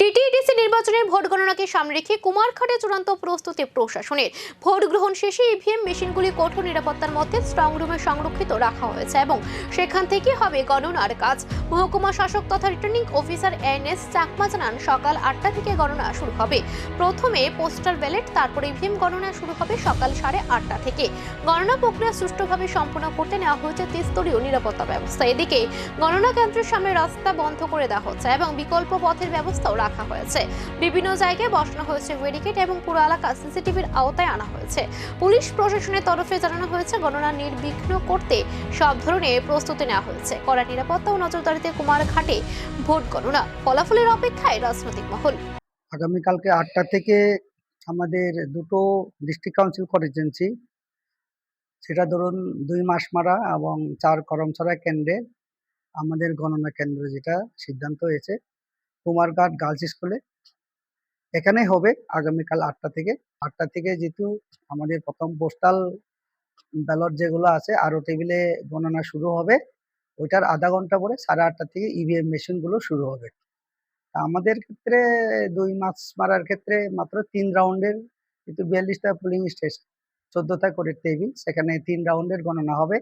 টিটিইডিসি নির্বাচনের ভোট গণনাকে সামনে রেখে কুমারঘাটে চূড়ান্ত প্রস্তুতি প্রশাসনের। ভোট গ্রহণ শেষে ইভিএম মেশিনগুলি কঠোর নিরাপত্তার মধ্যে স্ট্রং রুমে সংরক্ষিত রাখা হয়েছে এবং সেখান থেকে হবে গণনার কাজ। মহকুমা শাসক তথা রিটার্নিং অফিসার এনএস চাকমা জানান, সকাল 8টা থেকে গণনা শুরু হবে। প্রথমে পোস্টাল ব্যালট, তারপর ইভিএম গণনা শুরু হবে সকাল 8:30 থেকে। গণনা প্রক্রিয়া সুষ্ঠুভাবে সম্পন্ন করতে নেওয়া হয়েছে ত্রিস্তরীয় নিরাপত্তা ব্যবস্থা। এদিকে গণনা কেন্দ্রের সামনে রাস্তা বন্ধ করে দেওয়া হচ্ছে এবং বিকল্প পথের ব্যবস্থাও রাখা হয়েছে। বিভিন্ন জায়গায় বসানো হয়েছে ব্যারিকেড এবং পুরো এলাকা সিসিটিভির আওতায় আনা হয়েছে। পুলিশ প্রশাসনের তরফে জানানো হয়েছে, গণনা নির্বিঘ্ন করতে সব ধরনের প্রস্তুতি নেওয়া হয়েছে। কড়া নিরাপত্তা ও নজরদারিতে কুমারঘাটে ভোট গণনা। ফলাফলের অপেক্ষায় রাজনৈতিক মহল। আগামীকালকে 8টা থেকে আমাদের দুটো ডিস্ট্রিক্ট কাউন্সিল কনস্টিটিউয়েন্সি, সেটা ধরুন 2 মাসমারা এবং 4 করমছড়া কেন্দ্রে আমাদের গণনা কেন্দ্র যেটা সিদ্ধান্ত হয়েছে কুমারঘাট গার্লস স্কুলে, এখানে হবে আগামীকাল 8টা থেকে যেহেতু আমাদের প্রথম পোস্টাল ব্যালট যেগুলো আছে আরও টেবিলে গণনা শুরু হবে, ওইটার আধা ঘন্টা পরে 8:30 থেকে ইভিএম মেশিনগুলো শুরু হবে। আমাদের ক্ষেত্রে 2 মাস মারার ক্ষেত্রে মাত্র 3 রাউন্ডের, কিন্তু 42টা পোলিং স্টেশন 14টা করে টেবিল, সেখানে 3 রাউন্ডের গণনা হবে।